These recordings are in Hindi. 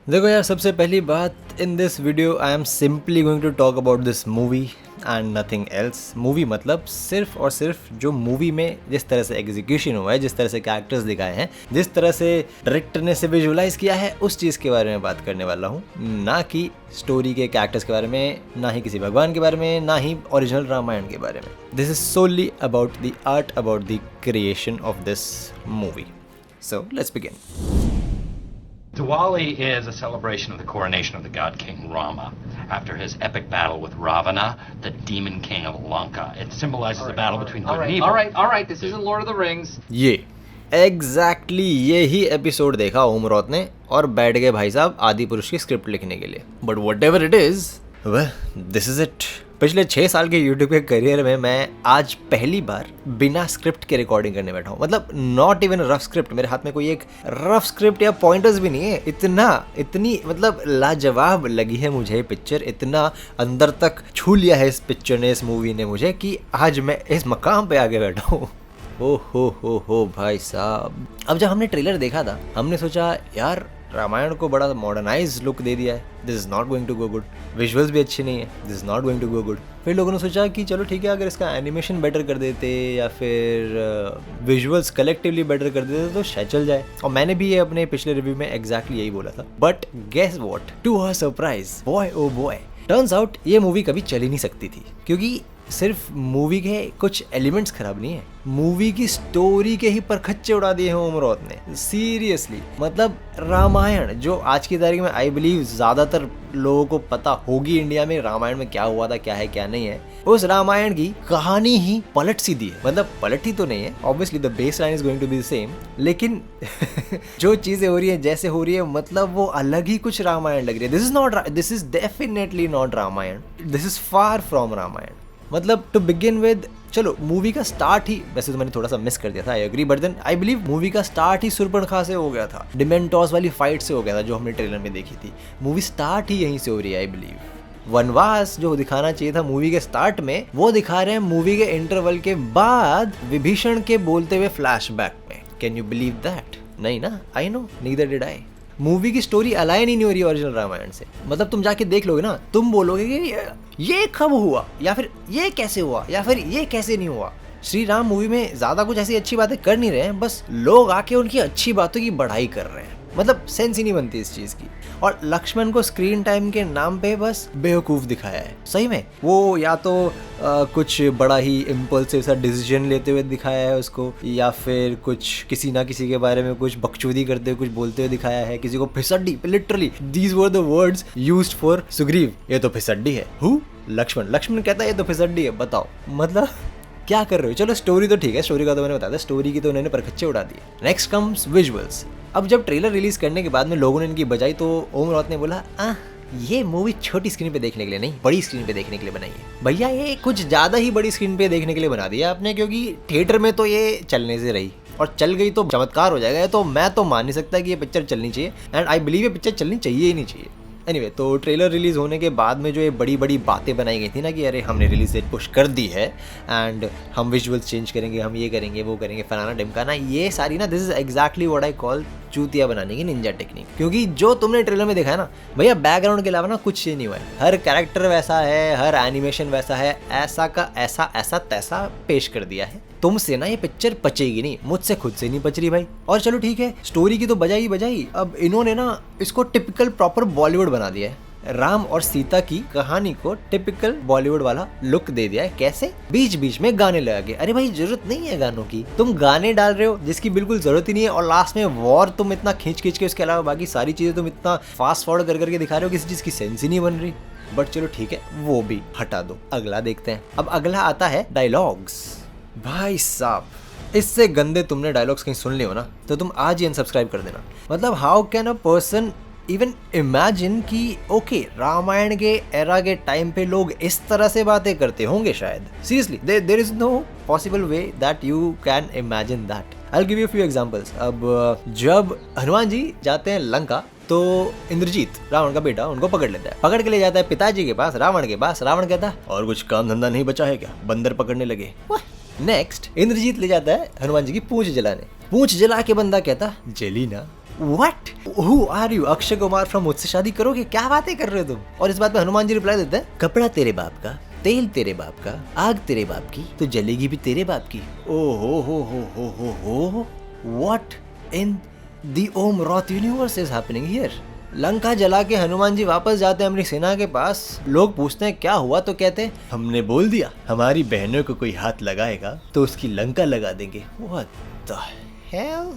देखो यार, सबसे पहली बात, in this video I am simply going to talk about this movie and nothing else. Movie मतलब सिर्फ और सिर्फ जो मूवी में जिस तरह से एग्जीक्यूशन हुआ है, जिस तरह से कैरेक्टर्स दिखाए हैं, जिस तरह से डायरेक्टर ने से विजुअलाइज किया है, उस चीज़ के बारे में बात करने वाला हूँ। ना कि स्टोरी के कैरेक्टर्स के बारे में, ना ही किसी भगवान के बारे में, ना ही ओरिजिनल रामायण के बारे में। This is solely about the art, about the creation of this movie. So let's begin. Diwali is a celebration of the coronation of the god king Rama after his epic battle with Ravana, the demon king of Lanka. It symbolizes the battle between good and evil. All right. This isn't Lord of the Rings. ये एग्जैक्टली यही एपिसोड देखा ओमरौत ने और बैठ गए भाई साहब आदि पुरुष की स्क्रिप्ट लिखने के लिए। But what ever it is, well this is it. पिछले 6 साल के यूट्यूब के करियर में मैं आज पहली बार बिना स्क्रिप्ट के रिकॉर्डिंग करने बैठा हूँ। मतलब नॉट इवन रफ स्क्रिप्ट, मेरे हाथ में कोई एक रफ स्क्रिप्ट या पॉइंटर्स भी नहीं है। इतनी मतलब लाजवाब लगी है मुझे पिक्चर, इतना अंदर तक छू लिया है इस पिक्चर ने, इस मूवी ने मुझे, कि आज मैं इस मकाम पे आके बैठा हूँ। ओ हो भाई साहब। अब जब हमने ट्रेलर देखा था, हमने सोचा यार रामायण को बड़ा मॉडर्नाइज लुक दे दिया है, this is not going to go good. Visuals भी अच्छे नहीं है, this is not going to go good. फिर लोगों ने सोचा कि चलो ठीक है, अगर इसका एनिमेशन बेटर कर देते या फिर विजुअल्स कलेक्टिवली बेटर कर देते तो शायद चल जाए। और मैंने भी ये अपने पिछले रिव्यू में एग्जैक्टली यही बोला था। But guess what, to our surprise, boy oh boy, turns out ये मूवी कभी चल ही नहीं सकती थी। क्योंकि सिर्फ मूवी के कुछ एलिमेंट्स खराब नहीं है, मूवी की स्टोरी के ही परखच्चे उड़ा दिए हैं ओमरौत ने। सीरियसली, मतलब रामायण जो आज की तारीख में आई बिलीव ज्यादातर लोगों को पता होगी इंडिया में रामायण में क्या हुआ था, क्या है क्या नहीं है, उस रामायण की कहानी ही पलट सी दी है। मतलब पलट ही तो नहीं है, obviously the baseline is going to be the same, लेकिन जो चीजें हो रही है, जैसे हो रही है, मतलब वो अलग ही कुछ रामायण लग रही है। This is definitely not Ramayan, this is far from Ramayan. मतलब टू बिगिन विद, चलो मूवी का स्टार्ट ही, वैसे तो मैंने थोड़ा सा मिस कर दिया था, I agree, but then I believe movie का स्टार्ट ही सुर्पणखा से हो गया था, डिमेंटोस वाली फाइट से हो गया था जो हमने ट्रेलर में देखी थी। मूवी स्टार्ट ही यहीं से हो रही है आई बिलीव। वनवास जो दिखाना चाहिए था मूवी के स्टार्ट में, वो दिखा रहे हैं मूवी के इंटरवल के बाद विभीषण के बोलते हुए फ्लैशबैक में। Can you believe that? नहीं ना, I know, neither did I. Movie की स्टोरी अलाइन ही नहीं हो रही है ओरिजिनल रामायण से। मतलब तुम जाके देख लोगे ना, तुम बोलोगे कि ये कब हुआ, या फिर ये कैसे हुआ, या फिर ये कैसे नहीं हुआ। श्री राम मूवी में ज्यादा कुछ ऐसी अच्छी बातें कर नहीं रहे हैं, बस लोग आके उनकी अच्छी बातों की बढ़ाई कर रहे हैं। मतलब सेंस ही नहीं बनती इस चीज की। और लक्ष्मण को स्क्रीन टाइम के नाम पे बस बेवकूफ दिखाया है सही में। वो या तो कुछ बड़ा ही इम्पल्सिव सा डिसीजन लेते हुए दिखाया है उसको, या फिर कुछ किसी ना किसी के बारे में कुछ बकचोदी करते हुए, कुछ बोलते हुए दिखाया है। किसी को फिसड्डी, literally these were the words used for Sugriv, ये तो फिसड्डी है। हु? लक्ष्मण कहता है ये तो फिसड्डी है। बताओ मतलब क्या कर रहे हो। चलो स्टोरी तो ठीक है, स्टोरी का तो मैंने बताया था, स्टोरी की तो उन्होंने परखच्चे उड़ा दिए। Next comes visuals. अब जब ट्रेलर रिलीज करने के बाद में लोगों ने इनकी बजाई, तो ओमरौत ने बोला ये मूवी छोटी स्क्रीन पे देखने के लिए नहीं, बड़ी स्क्रीन पे देखने के लिए बनाई है। भैया ये कुछ ज्यादा ही बड़ी स्क्रीन पे देखने के लिए बना दिया आपने, क्योंकि थिएटर में तो ये चलने से रही, और चल गई तो चमत्कार हो जाएगा। तो मैं तो मान नहीं सकता कि ये पिक्चर चलनी चाहिए, एंड आई बिलीव ये पिक्चर चलनी चाहिए ही नहीं चाहिए। एनीवे, तो ट्रेलर रिलीज होने के बाद में जो ये बड़ी बड़ी बातें बनाई गई थी ना, कि अरे हमने रिलीज डेट पुश कर दी है एंड हम विजुअल्स चेंज करेंगे, हम ये करेंगे, वो करेंगे, फलाना ढिमकाना, ये सारी ना, this is exactly what I call चूतिया बनाने की निंजा टेक्निक। क्योंकि जो तुमने ट्रेलर में देखा है ना भैया, बैकग्राउंड के अलावा ना कुछ नहीं हुआ है। हर कैरेक्टर वैसा है, हर एनिमेशन वैसा है, ऐसा का ऐसा, ऐसा तैसा पेश कर दिया है। तुमसे ना ये पिक्चर पचेगी नहीं, मुझसे खुद से नहीं पच रही भाई। और चलो ठीक है, स्टोरी की तो बजाई, अब इन्होंने ना इसको टिपिकल प्रॉपर बॉलीवुड बना दिया है। राम और सीता की कहानी को टिपिकल बॉलीवुड वाला लुक दे दिया है। कैसे? बीच बीच में गाने लगा के। अरे भाई जरूरत नहीं है गानों की, तुम गाने डाल रहे हो जिसकी बिल्कुल जरूरत ही नहीं है, और लास्ट में वॉर तुम इतना खींच के, उसके अलावा बाकी सारी चीजें तुम इतना फास्ट फॉरवर्ड कर करके दिखा रहे हो, किसी चीज की सेंस ही नहीं बन रही। बट चलो ठीक है, वो भी हटा दो, अगला देखते हैं। अब अगला आता है डायलॉग्स। भाई साहब, इससे गंदे तुमने डायलॉग्स कहीं सुन लिए हो ना, तो तुम आज ही अनसब्सक्राइब कर देना। मतलब how can a person even imagine कि ओके रामायण के एरा के टाइम पे लोग इस तरह से बातें करते होंगे शायद। Seriously there is no possible way that you can imagine that. I will give you few examples. अब जब हनुमान जी जाते हैं लंका, तो इंद्रजीत रावण का बेटा उनको पकड़ लेता है, पकड़ के ले जाता है पिताजी के पास, रावण के पास। रावण कहता है और कुछ काम धंधा नहीं बचा है क्या, बंदर पकड़ने लगे। नेक्स्ट इंद्रजीत ले जाता है हनुमान जी की पूंछ जलाने, पूंछ जला के बंदा कहता जली ना, what, who are you, Akshay Kumar from मुझसे शादी करोगे, क्या बातें कर रहे हो तुम? और इस बात पे हनुमान जी रिप्लाई देते हैं, कपड़ा तेरे बाप का, तेल तेरे बाप का, आग तेरे बाप की, तो जलेगी भी तेरे बाप की। ओ हो, what in the Om Raut universe is happening here? Lanka जला के हनुमान जी वापस जाते हैं अपनी सेना के पास। लोग पूछते हैं क्या हुआ, तो कहते हैं हमने बोल दिया हमारी बहनों को कोई हाथ लगाएगा तो उसकी लंका लगा देंगे। What the hell?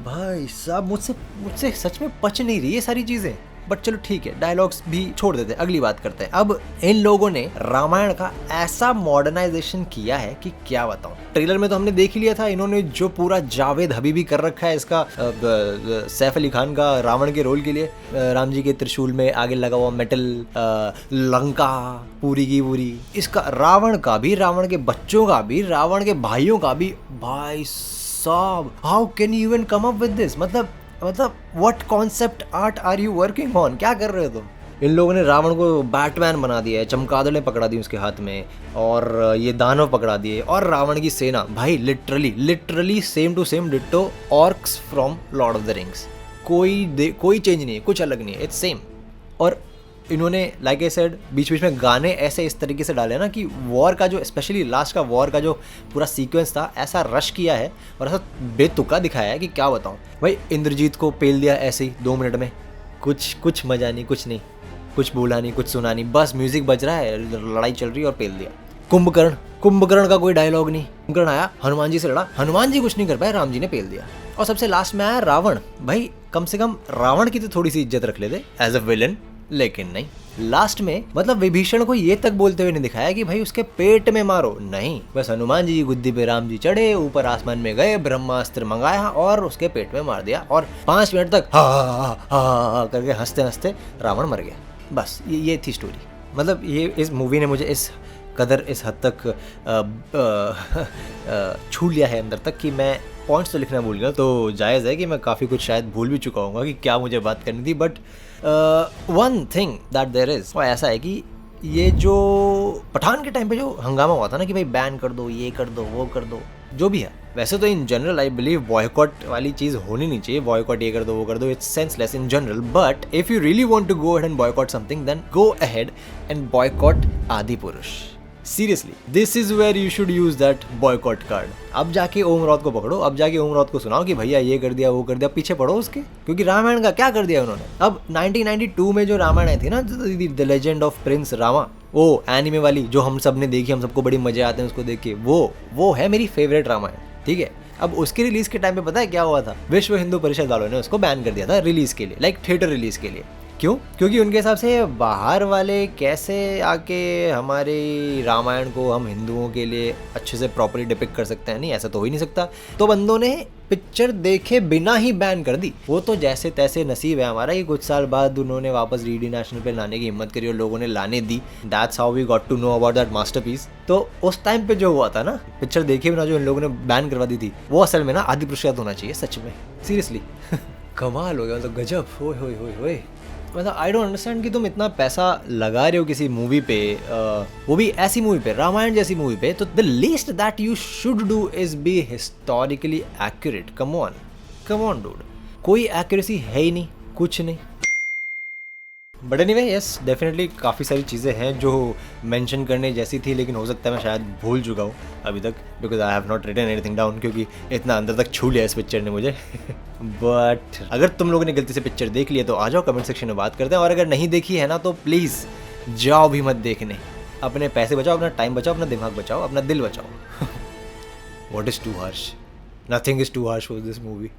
भाई साहब मुझसे सच में पच नहीं रही ये सारी चीजें। बट चलो ठीक है, डायलॉग्स भी छोड़ देते हैं, अगली बात करते हैं। अब इन लोगों ने रामायण का ऐसा मॉडर्नाइजेशन किया है कि क्या बताऊं। ट्रेलर में तो हमने देख ही लिया था, इन्होंने जो पूरा जावेद हबीबी कर रखा है इसका सैफ अली खान का रावण के रोल के लिए, राम जी के त्रिशूल में आगे लगा हुआ मेटल, लंका पूरी की पूरी, इसका रावण का भी, रावण के बच्चों का भी, रावण के भाइयों का भी। भाई साहब, how can you even come up with this? मतलब what concept art are you working on? क्या कर रहे हो तुम? इन लोगों ने रावण को बैटमैन बना दिया है, चमगादड़ें पकड़ा दी उसके हाथ में, और ये दानव पकड़ा दिए, और रावण की सेना भाई literally same to same ditto orcs from Lord of the Rings. कोई चेंज नहीं है, कुछ अलग नहीं है, इट्स सेम। और इन्होंने लाइक आई सेड बीच बीच में गाने ऐसे इस तरीके से डाले ना कि वॉर का जो, स्पेशली लास्ट का वॉर का जो पूरा सीक्वेंस था, ऐसा रश किया है और ऐसा बेतुका दिखाया है कि क्या बताऊं। भाई इंद्रजीत को पेल दिया ऐसे ही 2 मिनट में, कुछ मजा नहीं, कुछ नहीं, कुछ बोला नहीं, कुछ सुना नहीं, बस म्यूजिक बज रहा है, लड़ाई चल रही है और पेल दिया। कुंभकर्ण का कोई डायलॉग नहीं। कुंभकर्ण आया, हनुमान जी से लड़ा, हनुमान जी कुछ नहीं कर पाए, राम जी ने पेल दिया। और सबसे लास्ट में आया रावण। भाई कम से कम रावण की तो थोड़ी सी इज्जत रख लेते एज अ विलन, लेकिन नहीं। लास्ट में मतलब विभीषण को ये तक बोलते हुए नहीं दिखाया कि भाई उसके पेट में मारो, नहीं, बस हनुमान जी की गुद्दी पे राम जी चढ़े, ऊपर आसमान में गए, ब्रह्मास्त्र मंगाया और उसके पेट में मार दिया, और 5 मिनट तक हा करके हंसते हंसते रावण मर गया। बस ये थी स्टोरी। मतलब ये इस मूवी ने मुझे इस कदर, इस हद तक छू लिया है अंदर तक कि मैं पॉइंट्स तो लिखना भूल गया। तो जायज़ है कि मैं काफ़ी कुछ शायद भूल भी चुका हूँ कि क्या मुझे बात करनी थी। But one thing that there is, वो ऐसा है कि ये जो पठान के टाइम पे जो हंगामा हुआ था ना कि भाई बैन कर दो, ये कर दो, वो कर दो, जो भी है, वैसे तो in general I believe boycott वाली चीज़ होनी नहीं चाहिए। बॉयकॉट ये कर दो, वो कर दो, it's senseless in general. But if you really want to go ahead and boycott something, then go ahead and boycott Adipurush. Seriously, this is where you should use that boycott card. अब जाके ओम रॉथ को पकड़ो, अब जाके ओम रॉथ को सुनाओ कि भैया ये कर दिया, वो कर दिया, पीछे पड़ो उसके, क्योंकि रामायण का क्या कर दिया उन्होंने। अब 1992 में जो रामायण आई थी ना, the legend of Prince Rama, वो एनिमे वाली जो हम सब ने देखी, हम सबको बड़ी मजे आते हैं उसको देख के, वो है मेरी फेवरेट रामायण, ठीक है। अब उसके रिलीज के टाइम पे पता है क्या हुआ था? विश्व हिंदू परिषद वालों ने उसको बैन कर दिया था रिलीज के लिए, लाइक थिएटर रिलीज के लिए। क्यों? क्योंकि उनके हिसाब से बाहर वाले कैसे आके हमारे रामायण को हम हिंदुओं के लिए अच्छे से प्रॉपर्ली डिपिक्ट कर सकते हैं? नहीं, ऐसा तो हो ही नहीं सकता। तो बंदों ने पिक्चर देखे बिना ही बैन कर दी। वो तो जैसे तैसे नसीब है हमारा कि कुछ साल बाद उन्होंने वापस डीडी नेशनल पे लाने की हिम्मत करी और लोगों ने लाने दी। That's how we got to know about that masterpiece. तो उस टाइम पे जो हुआ था ना, पिक्चर देखे बिना जो इन लोगों ने बैन करवा दी थी, वो असल में ना आदिपुरुष होना चाहिए, सच में, सीरियसली। कमाल हो गया, मतलब गजब। होए मतलब आई डोंट अंडरस्टैंड कि तुम इतना पैसा लगा रहे हो किसी मूवी पे, वो भी ऐसी मूवी पे, रामायण जैसी मूवी पे, तो the least that you should do is be historically accurate. Come on dude, कोई एक्यूरेसी है ही नहीं, कुछ नहीं। बट एनीवे, यस, डेफिनेटली काफ़ी सारी चीज़ें हैं जो मेंशन करने जैसी थी, लेकिन हो सकता है मैं शायद भूल चुका हूँ अभी तक, because I have not written anything down, क्योंकि इतना अंदर तक छू लिया इस पिक्चर ने मुझे। बट अगर तुम लोगों ने गलती से पिक्चर देख लिया तो आ जाओ कमेंट सेक्शन में बात करते हैं, और अगर नहीं देखी है ना तो प्लीज़ जाओ भी मत देखने। अपने पैसे बचाओ, अपना टाइम बचाओ, अपना दिमाग बचाओ, अपना दिल बचाओ। What is too harsh? Nothing is too harsh for this movie.